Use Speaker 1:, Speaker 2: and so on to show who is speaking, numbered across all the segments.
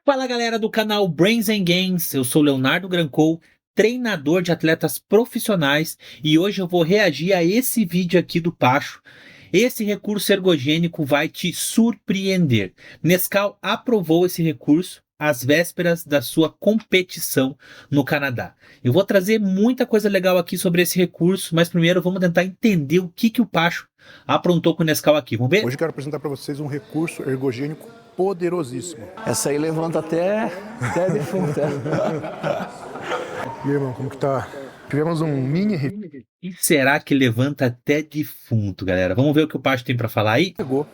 Speaker 1: Fala galera do canal Brains and Gains, eu sou Leonardo Grancou, treinador de atletas profissionais e hoje eu vou reagir a esse vídeo aqui do Pacho. Esse recurso ergogênico vai te surpreender. Nescau aprovou esse recurso às vésperas da sua competição no Canadá. Eu vou trazer muita coisa legal aqui sobre esse recurso, mas primeiro vamos tentar entender o que o Pacho aprontou com o Nescau aqui. Vamos ver?
Speaker 2: Hoje eu quero apresentar para vocês um recurso ergogênico poderosíssimo.
Speaker 3: Essa aí levanta até defunto.
Speaker 2: E aí, irmão, como que tá? Tivemos um mini
Speaker 1: E será que levanta até defunto, galera? Vamos ver o que o Pacho tem para falar aí?
Speaker 2: chegou.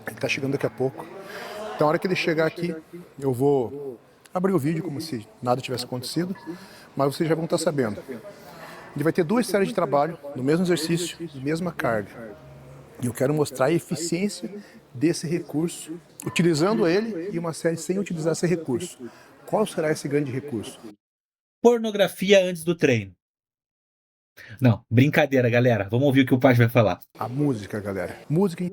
Speaker 2: Ele tá chegando daqui a pouco. Então, a hora que ele chegar aqui, eu vou abrir o vídeo como se nada tivesse acontecido, mas vocês já vão estar sabendo. Ele vai ter duas séries de trabalho, no mesmo exercício, mesma carga. E eu quero mostrar a eficiência desse recurso, utilizando ele e uma série sem utilizar esse recurso. Qual será esse grande recurso?
Speaker 1: Pornografia antes do treino. Não, brincadeira, galera. Vamos ouvir o que o Pacho vai falar.
Speaker 2: A música, galera. Música.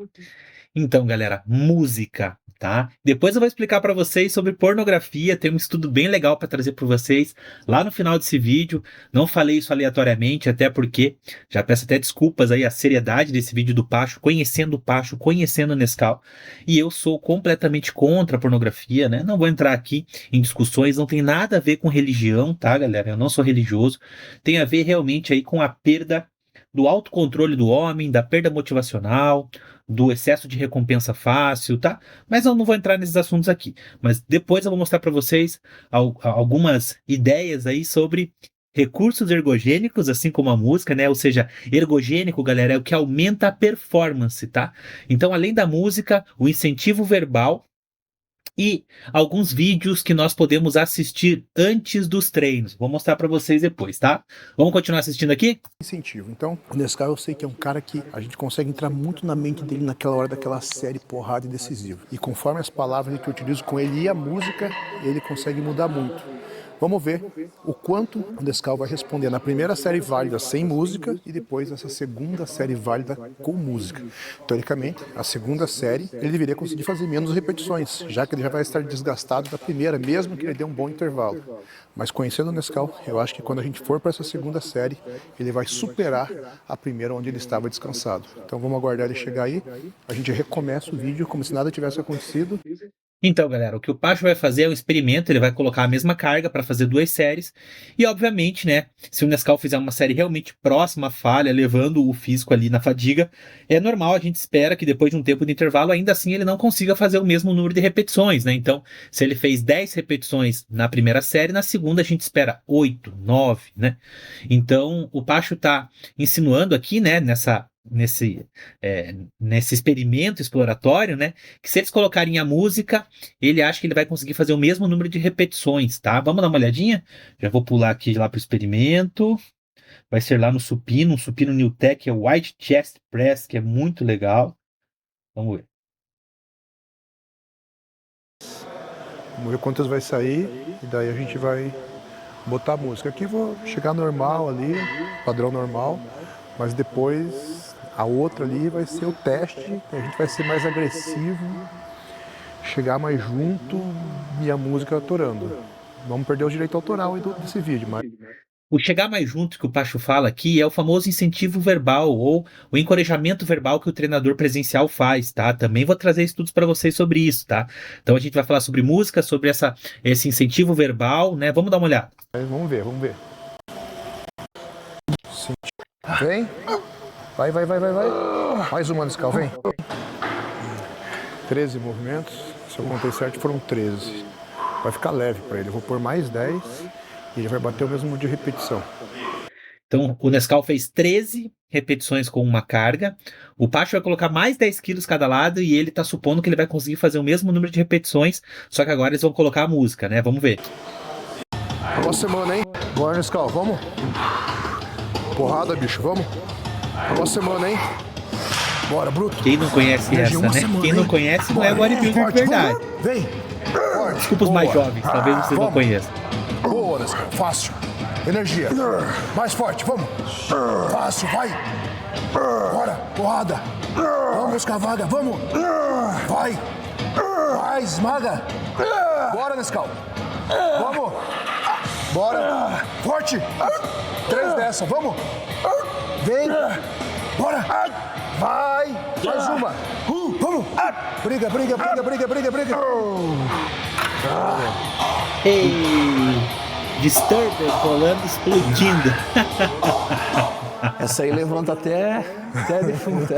Speaker 1: Então, galera, música, tá? Depois eu vou explicar para vocês sobre pornografia, tem um estudo bem legal para trazer para vocês lá no final desse vídeo. Não falei isso aleatoriamente, até porque já peço até desculpas aí a seriedade desse vídeo do Pacho, conhecendo o Pacho, conhecendo o Nescau. E eu sou completamente contra a pornografia, né? Não vou entrar aqui em discussões, não tem nada a ver com religião, tá, galera? Eu não sou religioso. Tem a ver realmente aí com a perda do autocontrole do homem, da perda motivacional, do excesso de recompensa fácil, tá? Mas eu não vou entrar nesses assuntos aqui. Mas depois eu vou mostrar para vocês algumas ideias aí sobre recursos ergogênicos, assim como a música, né? Ou seja, ergogênico, galera, é o que aumenta a performance, tá? Então, além da música, o incentivo verbal e alguns vídeos que nós podemos assistir antes dos treinos. Vou mostrar para vocês depois, tá? Vamos continuar assistindo aqui?
Speaker 2: Incentivo. Então, o Nescau eu sei que é um cara que a gente consegue entrar muito na mente dele naquela hora daquela série porrada e decisiva. E conforme as palavras que eu utilizo com ele e a música, ele consegue mudar muito. Vamos ver o quanto o Nescau vai responder na primeira série válida sem música e depois essa segunda série válida com música. Teoricamente, a segunda série ele deveria conseguir fazer menos repetições, já que ele já vai estar desgastado da primeira, mesmo que ele dê um bom intervalo. Mas conhecendo o Nescau, eu acho que quando a gente for para essa segunda série, ele vai superar a primeira onde ele estava descansado. Então vamos aguardar ele chegar aí, a gente recomeça o vídeo como se nada tivesse acontecido.
Speaker 1: Então, galera, o que o Pacho vai fazer é um experimento, ele vai colocar a mesma carga para fazer duas séries, e obviamente, né, se o Nescau fizer uma série realmente próxima à falha, levando o físico ali na fadiga, é normal, a gente espera que depois de um tempo de intervalo, ainda assim ele não consiga fazer o mesmo número de repetições, né, então, se ele fez 10 repetições na primeira série, na segunda a gente espera 8, 9, né, então o Pacho tá insinuando aqui, né, nesse experimento exploratório, né, que se eles colocarem a música, ele acha que ele vai conseguir fazer o mesmo número de repetições, tá? Vamos dar uma olhadinha? Já vou pular aqui lá para o experimento. Vai ser lá no supino, um supino New Tech, é o White Chest Press, que é muito legal. Vamos ver.
Speaker 2: Vamos ver quantas vai sair e daí a gente vai botar a música. Aqui vou chegar normal ali, padrão normal, mas depois a outra ali vai ser o teste, a gente vai ser mais agressivo, chegar mais junto e a música atorando. Vamos perder o direito autoral aí desse vídeo, mas...
Speaker 1: O chegar mais junto que o Pacho fala aqui é o famoso incentivo verbal ou o encorajamento verbal que o treinador presencial faz, tá? Também vou trazer estudos para vocês sobre isso, tá? Então a gente vai falar sobre música, sobre esse incentivo verbal, né? Vamos dar uma olhada.
Speaker 2: Vamos ver. Vem. Vai. Mais uma, Nescau, vem. 13 movimentos. Se eu contei certo, foram 13. Vai ficar leve para ele. Eu vou pôr mais 10 e ele vai bater o mesmo número de repetição.
Speaker 1: Então, o Nescau fez 13 repetições com uma carga. O Pacho vai colocar mais 10 quilos cada lado e ele tá supondo que ele vai conseguir fazer o mesmo número de repetições, só que agora eles vão colocar a música, né? Vamos ver.
Speaker 2: Boa semana, hein? Bora, Nescau, vamos? Porrada, bicho, vamos? Boa semana, hein? Bora, bruto.
Speaker 1: Quem não conhece essa, né?
Speaker 2: Semana,
Speaker 1: quem não conhece não é bodybuilder de verdade.
Speaker 2: Vem.
Speaker 1: Desculpa os mais jovens, talvez vocês não conheçam.
Speaker 2: Boa, Nescau, fácil. Energia. Mais forte, vamos. Fácil, vai. Bora, porrada. Vamos, cavada, vamos. Vai. Vai, esmaga. Bora, Nescau. Vamos. Bora. Forte. 3 dessa, vamos. Vem. Bora. Vai. Mais uma. Vamos. Briga.
Speaker 1: Ei, Disturbed rolando, explodindo.
Speaker 3: Essa aí levanta até defunto.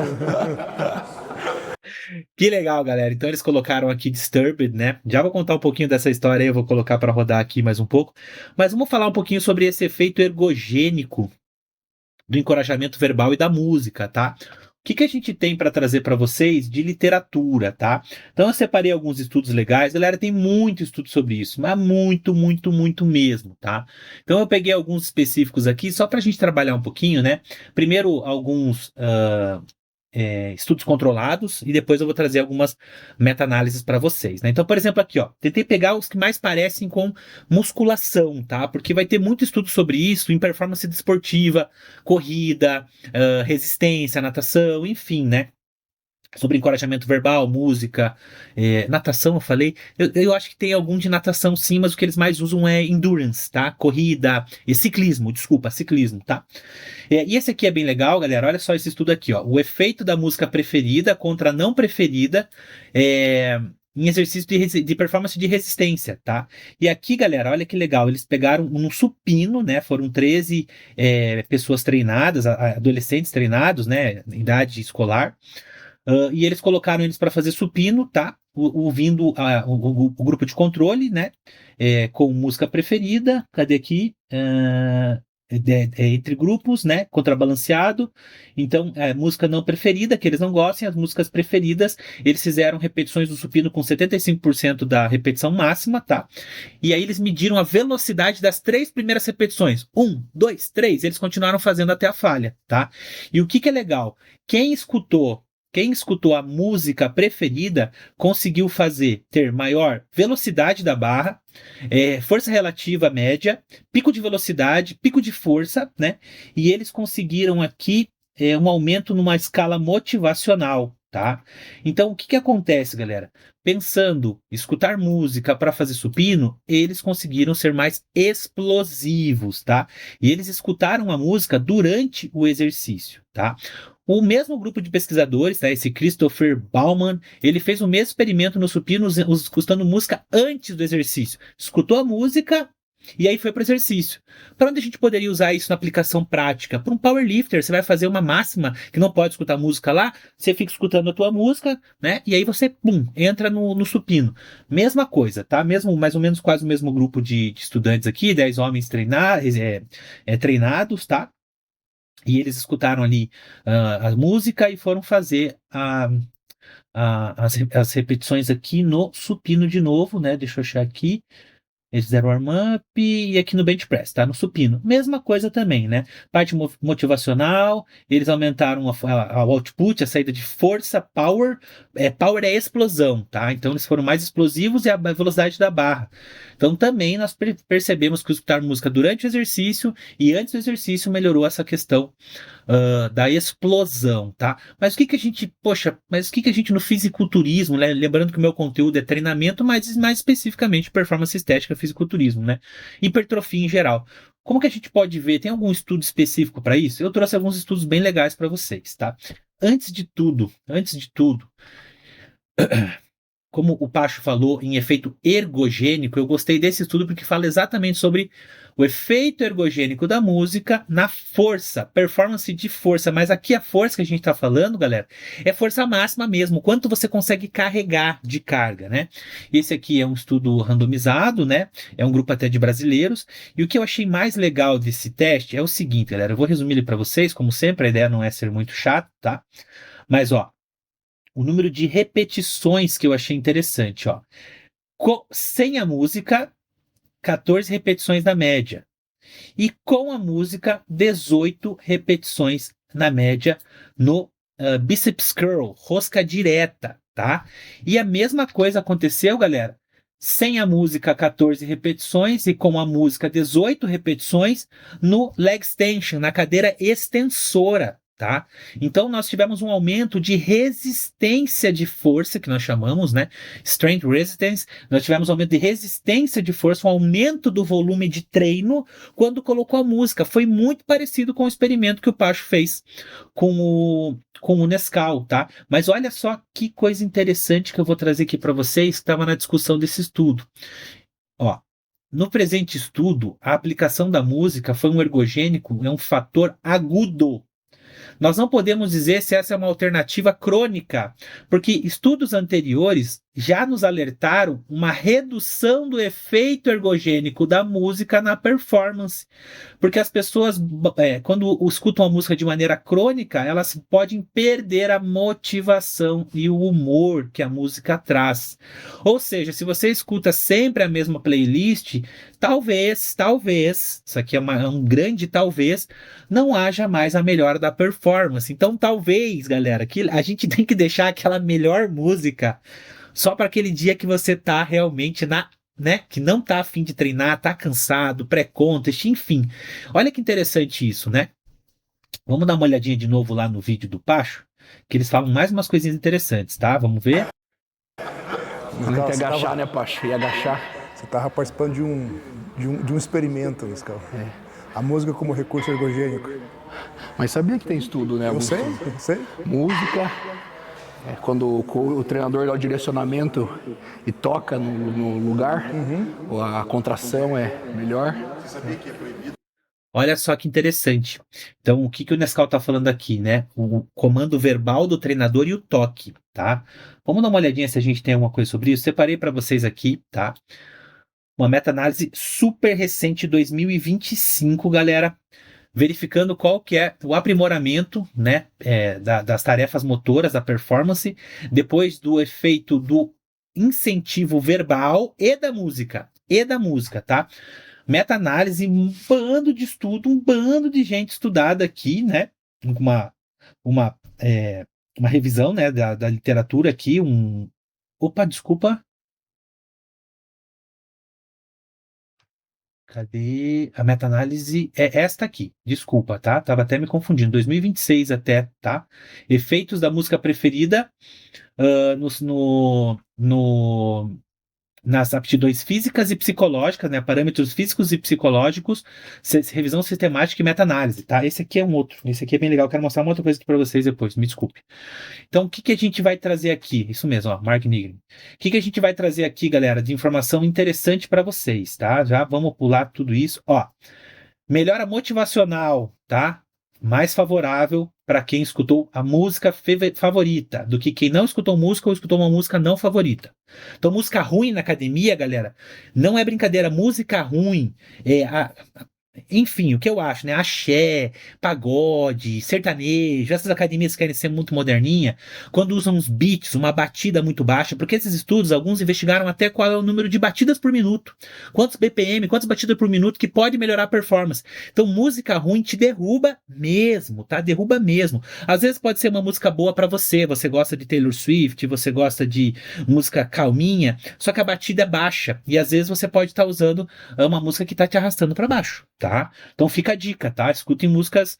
Speaker 1: Que legal, galera. Então eles colocaram aqui Disturbed, né? Já vou contar um pouquinho dessa história aí, eu vou colocar para rodar aqui mais um pouco. Mas vamos falar um pouquinho sobre esse efeito ergogênico do encorajamento verbal e da música, tá? O que a gente tem para trazer para vocês de literatura, tá? Então eu separei alguns estudos legais, galera, tem muito estudo sobre isso, mas muito mesmo, tá? Então eu peguei alguns específicos aqui, só para a gente trabalhar um pouquinho, né? Primeiro, alguns estudos controlados e depois eu vou trazer algumas meta-análises para vocês, né? Então, por exemplo, aqui, ó, tentei pegar os que mais parecem com musculação, tá? Porque vai ter muito estudo sobre isso em performance desportiva, corrida, resistência, natação, enfim, né? Sobre encorajamento verbal, música, natação, eu falei. Eu acho que tem algum de natação sim, mas o que eles mais usam é endurance, tá? Corrida e ciclismo, tá? E esse aqui é bem legal, galera. Olha só esse estudo aqui, ó. O efeito da música preferida contra a não preferida em exercício de performance de resistência, tá? E aqui, galera, olha que legal. Eles pegaram um supino, né? Foram 13 pessoas treinadas, adolescentes treinados, né? Em idade escolar. E eles colocaram eles para fazer supino, tá? Ouvindo o grupo de controle, né? Com música preferida. Cadê aqui? Entre grupos, né? Contrabalanceado. Então, música não preferida, que eles não gostem, as músicas preferidas, eles fizeram repetições do supino com 75% da repetição máxima, tá? E aí eles mediram a velocidade das 3 primeiras repetições. 1, 2, 3. Eles continuaram fazendo até a falha, tá? E o que é legal? Quem escutou a música preferida conseguiu ter maior velocidade da barra, força relativa média, pico de velocidade, pico de força, né? E eles conseguiram aqui um aumento numa escala motivacional, tá? Então, o que acontece, galera? Escutar música para fazer supino, eles conseguiram ser mais explosivos, tá? E eles escutaram a música durante o exercício, tá? O mesmo grupo de pesquisadores, tá, esse Christopher Bauman, ele fez o mesmo experimento no supino escutando música antes do exercício. Escutou a música e aí foi para o exercício. Para onde a gente poderia usar isso na aplicação prática? Para um powerlifter, você vai fazer uma máxima que não pode escutar música lá, você fica escutando a tua música, né? E aí você, entra no supino. Mesma coisa, tá? Mais ou menos quase o mesmo grupo de estudantes aqui, 10 homens treinados, tá? E eles escutaram ali a música e foram fazer as repetições aqui no supino de novo, né? Deixa eu achar aqui. Eles fizeram warm-up e aqui no bench press, tá? No supino. Mesma coisa também, né? Parte motivacional, eles aumentaram o output, a saída de força, power. Power é explosão, tá? Então eles foram mais explosivos e a velocidade da barra. Então também nós percebemos que escutar música durante o exercício e antes do exercício melhorou essa questão da explosão, tá? Mas o que a gente no fisiculturismo, né? Lembrando que o meu conteúdo é treinamento, mas mais especificamente performance estética, fisiculturismo, né? Hipertrofia em geral. Como que a gente pode ver? Tem algum estudo específico para isso? Eu trouxe alguns estudos bem legais para vocês, tá? Antes de tudo, como o Pacho falou em efeito ergogênico, eu gostei desse estudo porque fala exatamente sobre o efeito ergogênico da música na força, performance de força. Mas aqui a força que a gente está falando, galera, é força máxima mesmo, quanto você consegue carregar de carga, né? Esse aqui é um estudo randomizado, né? É um grupo até de brasileiros. E o que eu achei mais legal desse teste é o seguinte, galera, eu vou resumir ele para vocês, como sempre, a ideia não é ser muito chato, tá? Mas, ó, o número de repetições que eu achei interessante, ó. Sem a música, 14 repetições na média. E com a música, 18 repetições na média no biceps curl, rosca direta, tá? E a mesma coisa aconteceu, galera, sem a música, 14 repetições e com a música, 18 repetições no leg extension, na cadeira extensora, tá? Então nós tivemos um aumento de resistência de força, que nós chamamos, né? Strength Resistance. Nós tivemos um aumento de resistência de força, um aumento do volume de treino quando colocou a música. Foi muito parecido com o experimento que o Pacho fez com o Nescau, tá? Mas olha só que coisa interessante que eu vou trazer aqui para vocês, que estava na discussão desse estudo. Ó, no presente estudo, a aplicação da música foi um ergogênico, é um fator agudo. Nós não podemos dizer se essa é uma alternativa crônica, porque estudos anteriores já nos alertaram uma redução do efeito ergogênico da música na performance. Porque as pessoas, quando escutam a música de maneira crônica, elas podem perder a motivação e o humor que a música traz. Ou seja, se você escuta sempre a mesma playlist, talvez, isso aqui é um grande talvez, não haja mais a melhora da performance. Então, talvez, galera, que a gente tem que deixar aquela melhor música só para aquele dia que você tá realmente que não tá a fim de treinar, tá cansado, pré-contest, enfim. Olha que interessante isso, né? Vamos dar uma olhadinha de novo lá no vídeo do Pacho, que eles falam mais umas coisinhas interessantes, tá? Vamos ver?
Speaker 3: Tem que agachar, né, Pacho? E agachar.
Speaker 2: Você estava participando de um experimento, Nescau. A música como recurso ergogênico.
Speaker 3: Mas sabia que tem estudo, né?
Speaker 2: Eu sei.
Speaker 3: Música, quando o treinador dá o direcionamento e toca no lugar, a contração é melhor. Você sabia que é proibido?
Speaker 1: Olha só que interessante. Então, o que o Nescau está falando aqui, né? O comando verbal do treinador e o toque, tá? Vamos dar uma olhadinha se a gente tem alguma coisa sobre isso. Separei para vocês aqui, tá? Uma meta-análise super recente, 2025, galera, verificando qual que é o aprimoramento, né, das tarefas motoras, da performance, depois do efeito do incentivo verbal e da música, tá? Meta-análise, um bando de estudo, um bando de gente estudada aqui, né, uma revisão, né, da literatura aqui, Opa, desculpa. Cadê? A meta-análise é esta aqui. Desculpa, tá? Tava até me confundindo. 2026 até, tá? Efeitos da música preferida nas aptidões físicas e psicológicas, né? Parâmetros físicos e psicológicos, revisão sistemática e meta-análise, tá? Esse aqui é um outro. Esse aqui é bem legal. Quero mostrar uma outra coisa aqui para vocês depois. Me desculpe. Então, o que a gente vai trazer aqui? Isso mesmo, ó, Mark Nigri. O que a gente vai trazer aqui, galera, de informação interessante para vocês, tá? Já vamos pular tudo isso. Ó, melhora motivacional, tá? Mais favorável para quem escutou a música favorita do que quem não escutou música ou escutou uma música não favorita. Então, música ruim na academia, galera, não é brincadeira. Música ruim enfim, o que eu acho, né? Axé, pagode, sertanejo, essas academias que querem ser muito moderninha, quando usam uns beats, uma batida muito baixa, porque esses estudos, alguns investigaram até qual é o número de batidas por minuto, quantos BPM, quantas batidas por minuto que pode melhorar a performance. Então, música ruim te derruba mesmo, tá? Derruba mesmo. Às vezes pode ser uma música boa pra você gosta de Taylor Swift, você gosta de música calminha, só que a batida é baixa, e às vezes você pode estar usando uma música que tá te arrastando pra baixo, tá? Então fica a dica, tá? Escutem músicas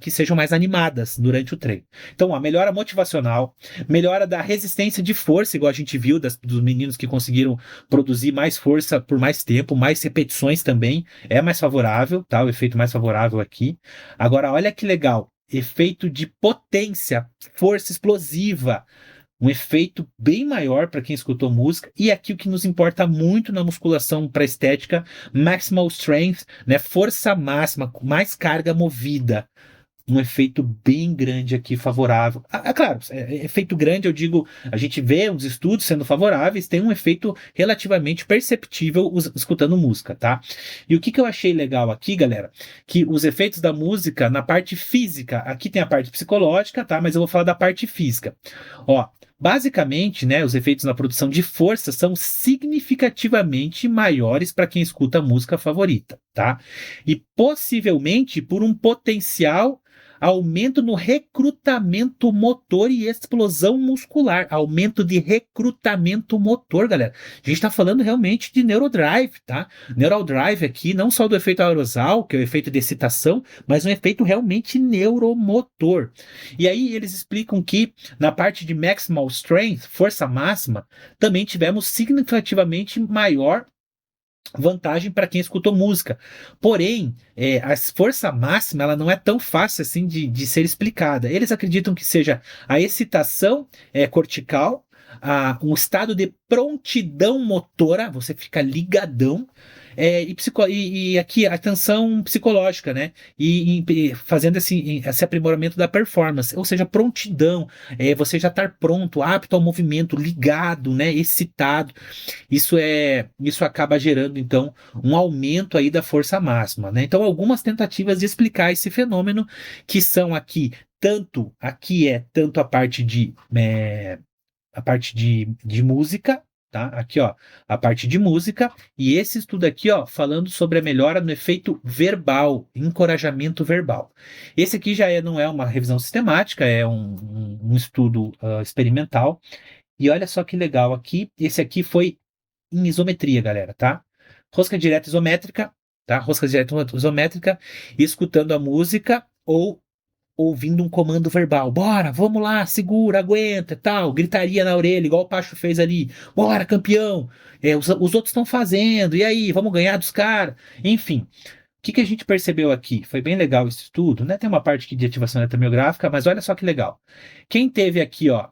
Speaker 1: que sejam mais animadas durante o treino. Então, a melhora motivacional, melhora da resistência de força, igual a gente viu dos meninos que conseguiram produzir mais força por mais tempo, mais repetições também, é mais favorável, tá? O efeito mais favorável aqui. Agora, olha que legal, efeito de potência, força explosiva, um efeito bem maior para quem escutou música, e aqui o que nos importa muito na musculação para estética, maximal strength, né, força máxima, mais carga movida, um efeito bem grande aqui favorável. Claro, efeito grande, eu digo, a gente vê os estudos sendo favoráveis, tem um efeito relativamente perceptível escutando música, tá? E o que eu achei legal aqui, galera, que os efeitos da música na parte física, aqui tem a parte psicológica, tá? Mas eu vou falar da parte física. Ó, basicamente, né, os efeitos na produção de força são significativamente maiores para quem escuta a música favorita, tá? E possivelmente por um potencial aumento no recrutamento motor e explosão muscular. Aumento de recrutamento motor, galera. A gente está falando realmente de neurodrive, tá? Neurodrive aqui, não só do efeito aerosol, que é o efeito de excitação, mas um efeito realmente neuromotor. E aí eles explicam que na parte de maximal strength, força máxima, também tivemos significativamente maior vantagem para quem escutou música. Porém, a força máxima ela não é tão fácil assim de ser explicada. Eles acreditam que seja a excitação cortical, um estado de prontidão motora, você fica ligadão, e aqui a tensão psicológica, né? E fazendo esse aprimoramento da performance, ou seja, prontidão, você já estar pronto, apto ao movimento, ligado, né? Excitado. Isso acaba gerando, então, um aumento aí da força máxima, né? Então, algumas tentativas de explicar esse fenômeno, que são tanto a parte de música, tá? Aqui, ó, a parte de música, e esse estudo aqui, ó, falando sobre a melhora no efeito verbal, encorajamento verbal. Esse aqui não é uma revisão sistemática, é um estudo experimental, e olha só que legal aqui, esse aqui foi em isometria, galera, tá? Rosca direta isométrica, tá? Rosca direta isométrica, escutando a música ou ouvindo um comando verbal. Bora, vamos lá, segura, aguenta, tal. Gritaria na orelha, igual o Pacho fez ali. Bora, campeão. Os outros estão fazendo. E aí, vamos ganhar dos caras. Enfim, o que a gente percebeu aqui? Foi bem legal esse estudo, né? Tem uma parte aqui de ativação eletromiográfica, mas olha só que legal. Quem teve aqui, ó,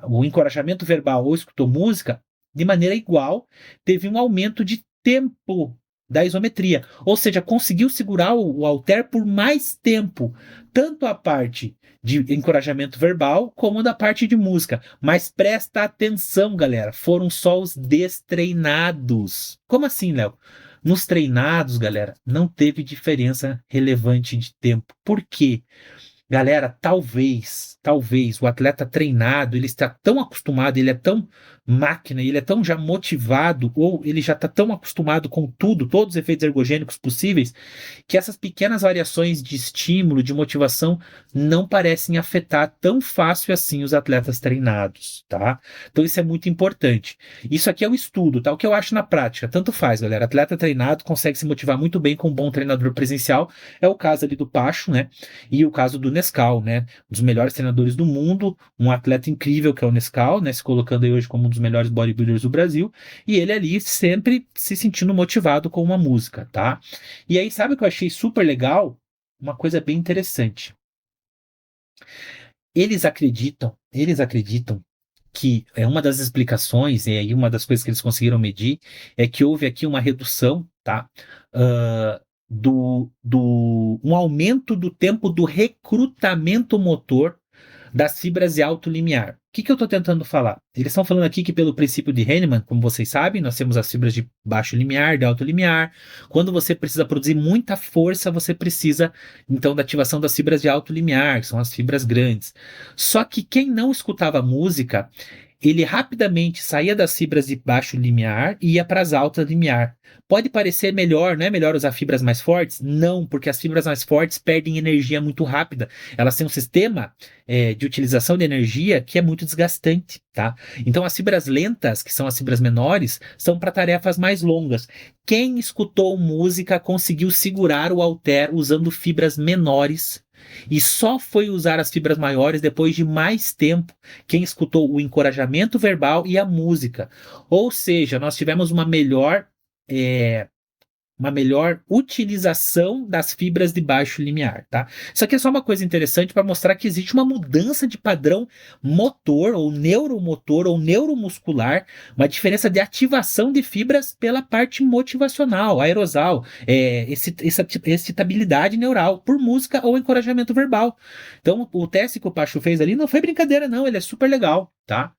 Speaker 1: o encorajamento verbal ou escutou música, de maneira igual, teve um aumento de tempo da isometria, ou seja, conseguiu segurar o halter por mais tempo, tanto a parte de encorajamento verbal como da parte de música. Mas presta atenção, galera, foram só os destreinados. Como assim, Léo? Nos treinados, galera, não teve diferença relevante de tempo. Por quê? Galera, talvez o atleta treinado, ele está tão acostumado, ele é tão máquina, ele é tão já motivado, ou ele já está tão acostumado com tudo, todos os efeitos ergogênicos possíveis, que essas pequenas variações de estímulo, de motivação, não parecem afetar tão fácil assim os atletas treinados, tá? Então isso é muito importante. Isso aqui é o estudo, tá? O que eu acho na prática, tanto faz, galera. Atleta treinado consegue se motivar muito bem com um bom treinador presencial, é o caso ali do Pacho, né? E o caso do Nescau, né? Um dos melhores treinadores do mundo, um atleta incrível que é o Nescau, né? Se colocando aí hoje como um dos melhores bodybuilders do Brasil, e ele ali sempre se sentindo motivado com uma música, tá? E aí, sabe o que eu achei super legal? Uma coisa bem interessante. Eles acreditam que uma das explicações, e aí uma das coisas que eles conseguiram medir, é que houve aqui uma redução, tá? Um aumento do tempo do recrutamento motor das fibras de alto limiar. O que eu estou tentando falar? Eles estão falando aqui que pelo princípio de Henneman, como vocês sabem, nós temos as fibras de baixo limiar, de alto limiar. Quando você precisa produzir muita força, você precisa, então, da ativação das fibras de alto limiar, que são as fibras grandes. Só que quem não escutava música, ele rapidamente saía das fibras de baixo limiar e ia para as altas limiar. Pode parecer melhor, não é melhor usar fibras mais fortes? Não, porque as fibras mais fortes perdem energia muito rápida. Elas têm um sistema de utilização de energia que é muito desgastante, tá? Então as fibras lentas, que são as fibras menores, são para tarefas mais longas. Quem escutou música conseguiu segurar o halter usando fibras menores e só foi usar as fibras maiores depois de mais tempo quem escutou o encorajamento verbal e a música. Ou seja, nós tivemos uma melhor utilização das fibras de baixo limiar, tá? Isso aqui é só uma coisa interessante para mostrar que existe uma mudança de padrão motor, ou neuromotor, ou neuromuscular, uma diferença de ativação de fibras pela parte motivacional, aerosal, essa excitabilidade neural, por música ou encorajamento verbal. Então, o teste que o Pacho fez ali não foi brincadeira, não, ele é super legal, tá?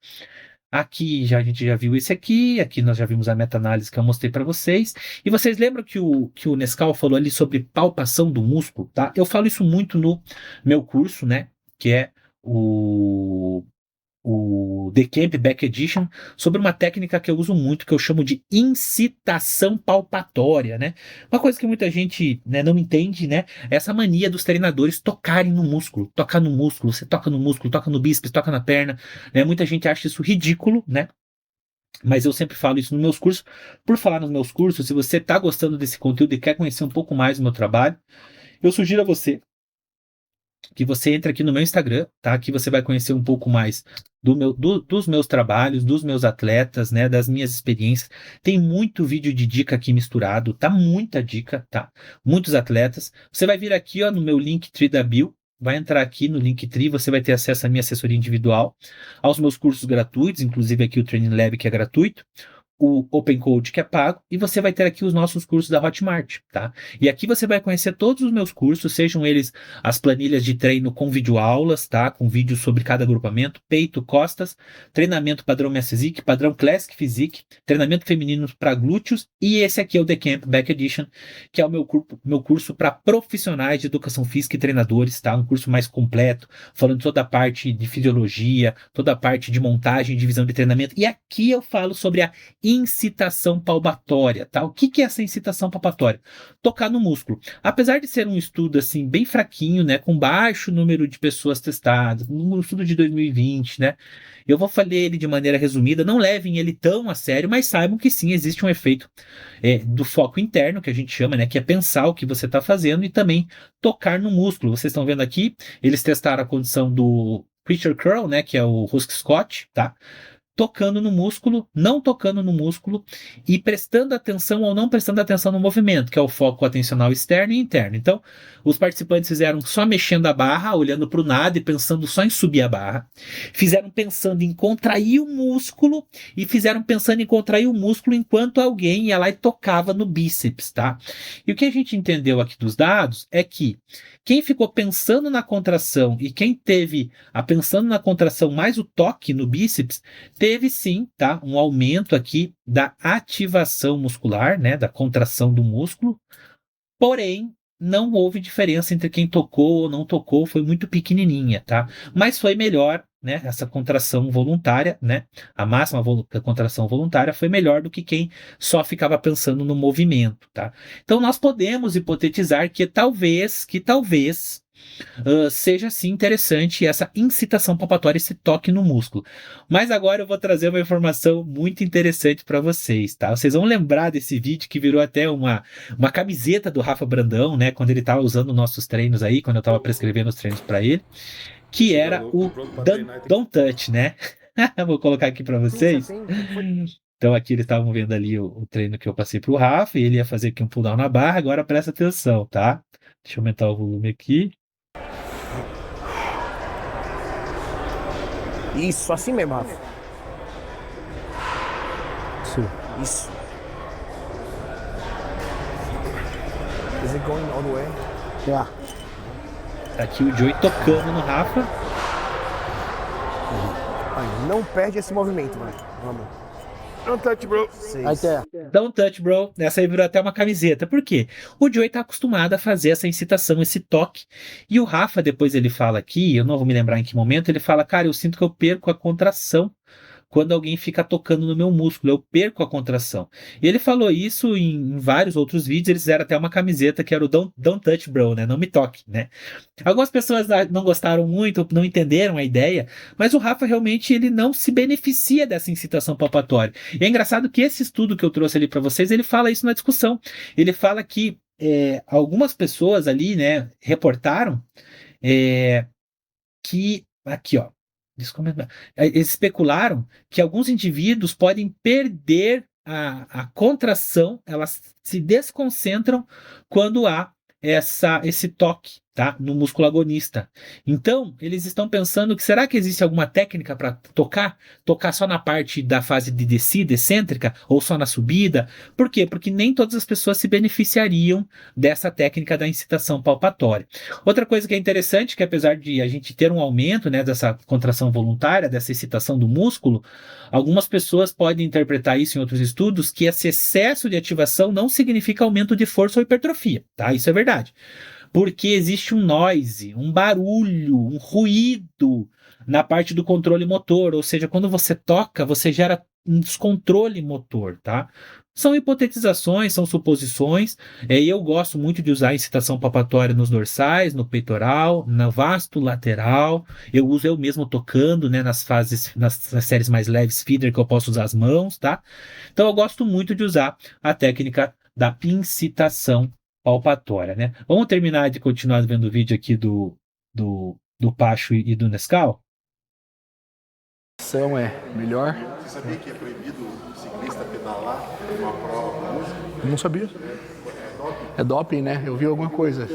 Speaker 1: Aqui a gente já viu esse aqui nós já vimos a meta-análise que eu mostrei para vocês. E vocês lembram que o Nescau falou ali sobre palpação do músculo, tá? Eu falo isso muito no meu curso, né? Que é o o The Camp Back Edition, sobre uma técnica que eu uso muito, que eu chamo de incitação palpatória, né? Uma coisa que muita gente, né, não entende, né? É essa mania dos treinadores tocarem no músculo, tocar no músculo, você toca no músculo, toca no bíceps, toca na perna, né? Muita gente acha isso ridículo, né? Mas eu sempre falo isso nos meus cursos. Por falar nos meus cursos, se você está gostando desse conteúdo e quer conhecer um pouco mais do meu trabalho, eu sugiro a você que você entre aqui no meu Instagram, tá? Aqui você vai conhecer um pouco mais dos meus trabalhos, dos meus atletas, né? Das minhas experiências. Tem muito vídeo de dica aqui misturado, tá? Muita dica, tá? Muitos atletas. Você vai vir aqui, ó, no meu Linktree da Bio. Vai entrar aqui no Linktree, você vai ter acesso à minha assessoria individual, aos meus cursos gratuitos, inclusive aqui o Training Lab, que é gratuito, o Open Code, que é pago, e você vai ter aqui os nossos cursos da Hotmart, tá? E aqui você vai conhecer todos os meus cursos, sejam eles as planilhas de treino com videoaulas, tá? Com vídeos sobre cada agrupamento, peito, costas, treinamento padrão Mass Physique, padrão Classic Physique, treinamento feminino para glúteos, e esse aqui é o The Camp Back Edition, que é o meu curso para profissionais de educação física e treinadores, tá? Um curso mais completo, falando toda a parte de fisiologia, toda a parte de montagem, divisão de treinamento, e aqui eu falo sobre a incitação palpatória, tá? O que é essa incitação palpatória? Tocar no músculo. Apesar de ser um estudo assim bem fraquinho, né, com baixo número de pessoas testadas, um estudo de 2020, né? Eu vou falar ele de maneira resumida, não levem ele tão a sério, mas saibam que sim, existe um efeito do foco interno, que a gente chama, né, que é pensar o que você está fazendo e também tocar no músculo. Vocês estão vendo aqui, eles testaram a condição do Preacher Curl, né, que é o Rusk Scott, tá? Tocando no músculo, não tocando no músculo e prestando atenção ou não prestando atenção no movimento, que é o foco atencional externo e interno. Então, os participantes fizeram só mexendo a barra, olhando para o nada e pensando só em subir a barra. Fizeram pensando em contrair o músculo e fizeram pensando em contrair o músculo enquanto alguém ia lá e tocava no bíceps, tá? E o que a gente entendeu aqui dos dados é que quem ficou pensando na contração e quem teve pensando na contração mais o toque no bíceps, teve sim, tá, um aumento aqui da ativação muscular, né, da contração do músculo, porém, não houve diferença entre quem tocou ou não tocou, foi muito pequenininha, tá? Mas foi melhor, né, essa contração voluntária, né, a máxima contração voluntária foi melhor do que quem só ficava pensando no movimento, tá? Então, nós podemos hipotetizar que talvez seja sim interessante essa incitação palpatória, esse toque no músculo. Mas agora eu vou trazer uma informação muito interessante para vocês, tá? Vocês vão lembrar desse vídeo que virou até uma camiseta do Rafa Brandão, né? Quando ele estava usando nossos treinos aí, quando eu estava prescrevendo os treinos para ele, que era o Don't Touch, né? Vou colocar aqui para vocês. Então aqui eles estavam vendo ali o treino que eu passei para o Rafa, e ele ia fazer aqui um pull down na barra, agora presta atenção, tá? Deixa eu aumentar o volume aqui.
Speaker 4: Isso, assim mesmo, Rafa. Isso. Is it going all the way?
Speaker 2: Yeah.
Speaker 1: Tá aqui o Joey tocando no Rafa.
Speaker 4: Aí, não perde esse movimento, mano. Vamos.
Speaker 3: Don't touch, bro.
Speaker 1: Don't touch, bro. Essa aí virou até uma camiseta. Por quê? O Joey tá acostumado a fazer essa incitação, esse toque. E o Rafa, depois ele fala aqui, eu não vou me lembrar em que momento, ele fala, cara, eu sinto que eu perco a contração quando alguém fica tocando no meu músculo, eu perco a contração. E ele falou isso em vários outros vídeos, eles fizeram até uma camiseta que era o Don't Touch Bro, né? Não me toque, né? Algumas pessoas não gostaram muito, não entenderam a ideia, mas o Rafa realmente ele não se beneficia dessa incitação palpatória. E é engraçado que esse estudo que eu trouxe ali para vocês, ele fala isso na discussão. Ele fala que algumas pessoas ali, né, reportaram que, aqui ó, eles especularam que alguns indivíduos podem perder a contração, elas se desconcentram quando há esse toque, tá, no músculo agonista. Então, eles estão pensando que será que existe alguma técnica para tocar só na parte da fase de descida excêntrica ou só na subida? Por quê? Porque nem todas as pessoas se beneficiariam dessa técnica da incitação palpatória. Outra coisa que é interessante, que apesar de a gente ter um aumento, né, dessa contração voluntária, dessa excitação do músculo, algumas pessoas podem interpretar isso em outros estudos, que esse excesso de ativação não significa aumento de força ou hipertrofia, tá? Isso é verdade. Porque existe um noise, um barulho, um ruído na parte do controle motor, ou seja, quando você toca, você gera um descontrole motor, tá? São hipotetizações, são suposições, e eu gosto muito de usar a incitação palpatória nos dorsais, no peitoral, no vasto lateral, eu uso eu mesmo tocando, né, nas séries mais leves, feeder, que eu posso usar as mãos, tá? Então eu gosto muito de usar a técnica da incitação palpatória, né? Vamos terminar de continuar vendo o vídeo aqui do Pacho e do Nescau?
Speaker 3: Ação é melhor.
Speaker 5: Você sabia que é proibido o ciclista pedalar numa prova com música?
Speaker 2: Não sabia.
Speaker 3: É doping, né? Eu vi alguma coisa.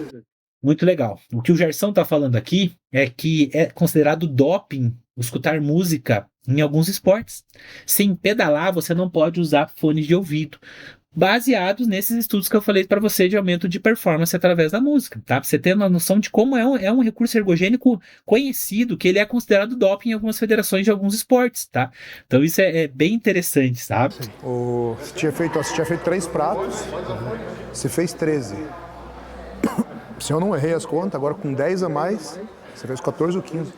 Speaker 1: Muito legal. O que o Gerson está falando aqui é que é considerado doping escutar música em alguns esportes. Sem pedalar, você não pode usar fones de ouvido, baseados nesses estudos que eu falei para você de aumento de performance através da música, tá? Pra você ter uma noção de como é um recurso ergogênico conhecido, que ele é considerado doping em algumas federações de alguns esportes, tá? Então isso é bem interessante, sabe?
Speaker 2: Você tinha feito 3 pratos, você fez 13. Se eu não errei as contas, agora com 10 a mais, você fez 14 ou 15?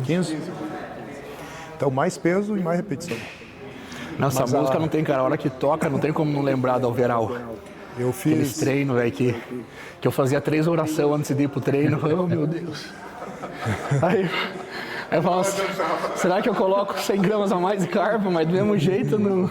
Speaker 2: 15. Então mais peso e mais repetição.
Speaker 3: Nossa, a música não tem, cara. A hora que toca, não tem como não lembrar do overall.
Speaker 2: Eu
Speaker 3: Aqueles
Speaker 2: fiz.
Speaker 3: treinos, velho, que eu fazia 3 orações antes de ir pro treino. Oh, meu Deus. Aí eu falo, será que eu coloco 100 gramas a mais de carbo? Mas do mesmo jeito, não.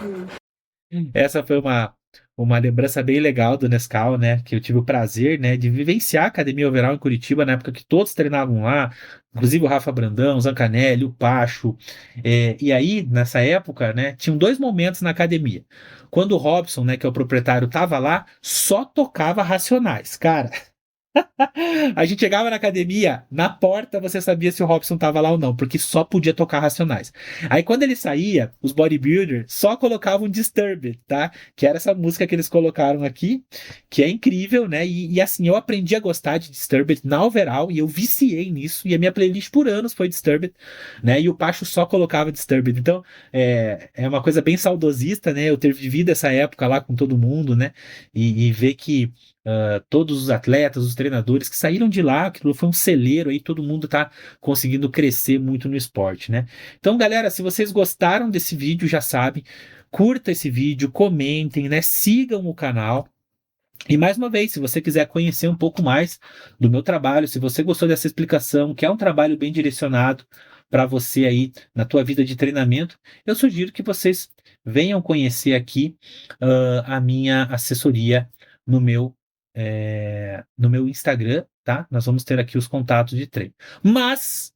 Speaker 1: Essa foi uma lembrança bem legal do Nescau, né? Que eu tive o prazer, né, de vivenciar a Academia Overall em Curitiba, na época que todos treinavam lá, inclusive o Rafa Brandão, o Zancanelli, o Pacho. E aí, nessa época, né, tinham 2 momentos na academia. Quando o Robson, né, que é o proprietário, tava lá, só tocava Racionais. Cara, a gente chegava na academia, na porta você sabia se o Robson tava lá ou não, porque só podia tocar Racionais. Aí quando ele saía, os bodybuilders só colocavam Disturbed, tá? Que era essa música que eles colocaram aqui, que é incrível, né? E assim, eu aprendi a gostar de Disturbed na overall e eu viciei nisso, e a minha playlist por anos foi Disturbed, né? E o Pacho só colocava Disturbed. Então, é uma coisa bem saudosista, né? Eu ter vivido essa época lá com todo mundo, né? E ver que todos os atletas, os treinadores que saíram de lá, aquilo foi um celeiro aí, todo mundo tá conseguindo crescer muito no esporte, né? Então, galera, se vocês gostaram desse vídeo, já sabem, curta esse vídeo, comentem, né? Sigam o canal. E mais uma vez, se você quiser conhecer um pouco mais do meu trabalho, se você gostou dessa explicação, que é um trabalho bem direcionado para você aí na tua vida de treinamento, eu sugiro que vocês venham conhecer aqui a minha assessoria no meu Instagram, tá? Nós vamos ter aqui os contatos de treino. Mas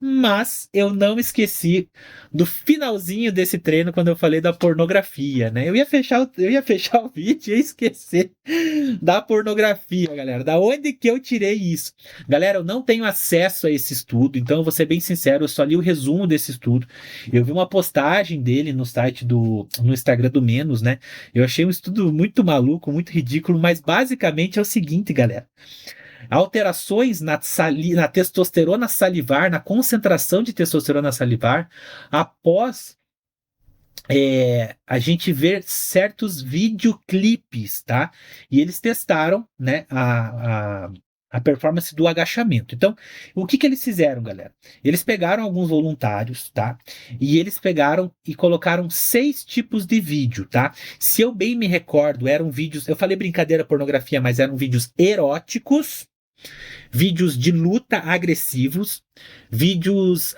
Speaker 1: eu não esqueci do finalzinho desse treino quando eu falei da pornografia, né? Eu ia fechar o vídeo e ia esquecer da pornografia, galera. Da onde que eu tirei isso? Galera, eu não tenho acesso a esse estudo, então eu vou ser bem sincero, eu só li o resumo desse estudo. Eu vi uma postagem dele no Instagram do Menos, né? Eu achei um estudo muito maluco, muito ridículo, mas basicamente é o seguinte, galera. Alterações na testosterona salivar, na concentração de testosterona salivar, após a gente ver certos videoclipes, tá? E eles testaram, né, a performance do agachamento. Então, o que eles fizeram, galera? Eles pegaram alguns voluntários, tá? E eles pegaram e colocaram 6 tipos de vídeo, tá? Se eu bem me recordo, eram vídeos, eu falei brincadeira, pornografia, mas eram vídeos eróticos, vídeos de luta agressivos, vídeos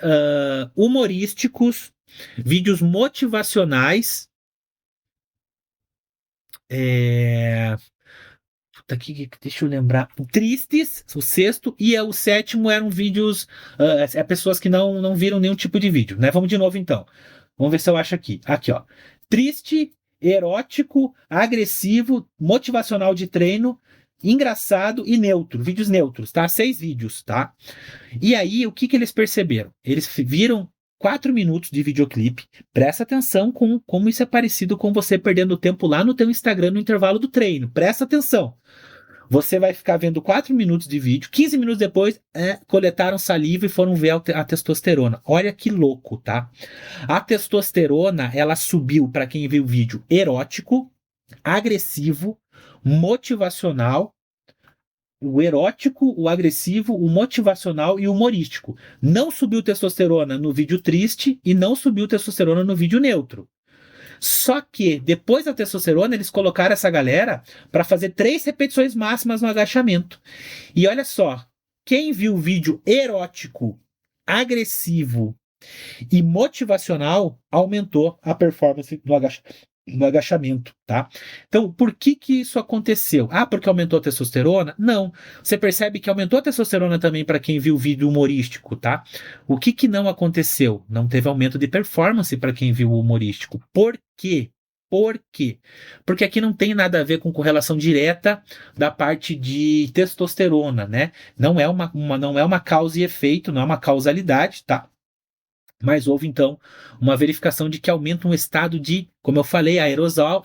Speaker 1: humorísticos, vídeos motivacionais, deixa eu lembrar, tristes, o 6º, e o 7º eram vídeos, pessoas que não viram nenhum tipo de vídeo, né? Vamos de novo então. Vamos ver se eu acho aqui. Aqui, ó. Triste, erótico, agressivo, motivacional de treino, engraçado e neutro, vídeos neutros, tá? 6 vídeos, tá? E aí, o que eles perceberam? Eles viram 4 minutos de videoclipe. Presta atenção com como isso é parecido com você perdendo tempo lá no teu Instagram no intervalo do treino. Presta atenção. Você vai ficar vendo 4 minutos de vídeo, 15 minutos depois, coletaram saliva e foram ver a testosterona. Olha que louco, tá? A testosterona, ela subiu, para quem viu o vídeo, erótico, agressivo, motivacional, o erótico, o agressivo, o motivacional e o humorístico. Não subiu testosterona no vídeo triste e não subiu testosterona no vídeo neutro. Só que depois da testosterona eles colocaram essa galera para fazer 3 repetições máximas no agachamento. E olha só, quem viu o vídeo erótico, agressivo e motivacional aumentou a performance no agachamento, tá? Então, por que isso aconteceu? Ah, porque aumentou a testosterona? Não. Você percebe que aumentou a testosterona também para quem viu o vídeo humorístico, tá? O que não aconteceu? Não teve aumento de performance para quem viu o humorístico. Por quê? Por quê? Porque aqui não tem nada a ver com correlação direta da parte de testosterona, né? Não é uma causa e efeito, não é uma causalidade, tá? Mas houve, então, uma verificação de que aumenta um estado de, como eu falei, aerosol,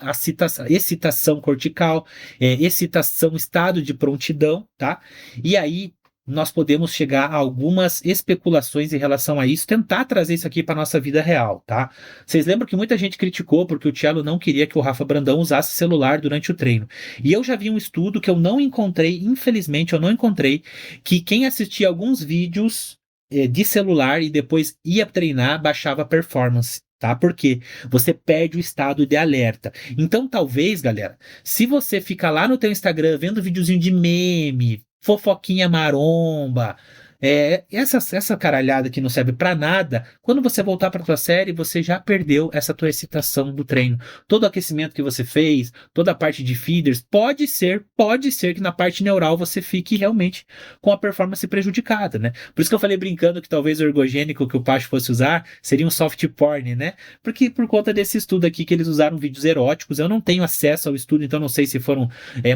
Speaker 1: excitação cortical, excitação, estado de prontidão, tá? E aí nós podemos chegar a algumas especulações em relação a isso, tentar trazer isso aqui para nossa vida real, tá? Vocês lembram que muita gente criticou porque o Cello não queria que o Rafa Brandão usasse celular durante o treino. E eu já vi um estudo que eu não encontrei, infelizmente eu não encontrei, que quem assistia alguns vídeos de celular e depois ia treinar, baixava a performance, tá? Porque você perde o estado de alerta. Então, talvez, galera, se você ficar lá no teu Instagram vendo videozinho de meme, fofoquinha maromba, essa caralhada que não serve pra nada, quando você voltar pra tua série, você já perdeu essa tua excitação do treino. Todo o aquecimento que você fez, toda a parte de feeders, pode ser que na parte neural você fique realmente com a performance prejudicada, né? Por isso que eu falei brincando que talvez o ergogênico que o Pacho fosse usar seria um soft porn, né? Porque por conta desse estudo aqui que eles usaram vídeos eróticos, eu não tenho acesso ao estudo, então não sei se foram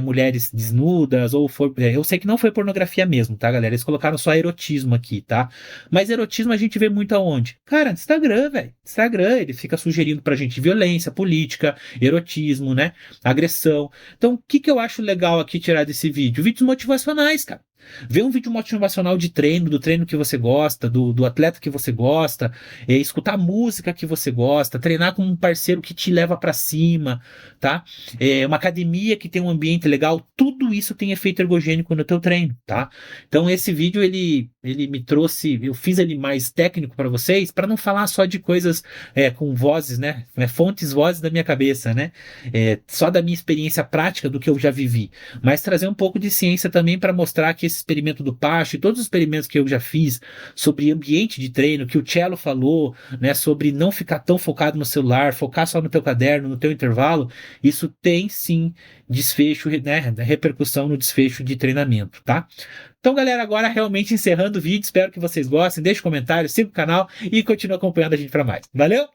Speaker 1: mulheres desnudas ou eu sei que não foi pornografia mesmo, tá, galera? Eles colocaram só erotismo aqui, tá? Mas erotismo a gente vê muito aonde? Cara, no Instagram, velho. Instagram, ele fica sugerindo pra gente violência, política, erotismo, né? Agressão. Então, o que eu acho legal aqui tirar desse vídeo? Vídeos motivacionais, cara. Ver um vídeo motivacional de treino, do treino que você gosta, do atleta que você gosta, escutar música que você gosta, treinar com um parceiro que te leva pra cima, tá? Uma academia que tem um ambiente legal, tudo isso tem efeito ergogênico no teu treino, tá? Então esse vídeo ele me trouxe, eu fiz ele mais técnico para vocês, para não falar só de coisas com vozes, né? Fontes, vozes da minha cabeça, né? Só da minha experiência prática do que eu já vivi, mas trazer um pouco de ciência também para mostrar que esse experimento do Pacho e todos os experimentos que eu já fiz sobre ambiente de treino, que o Cello falou, né, sobre não ficar tão focado no celular, focar só no teu caderno, no teu intervalo, isso tem sim desfecho, né, repercussão no desfecho de treinamento, tá? Então, galera, agora realmente encerrando o vídeo, espero que vocês gostem, deixe um comentário, siga o canal e continue acompanhando a gente para mais. Valeu?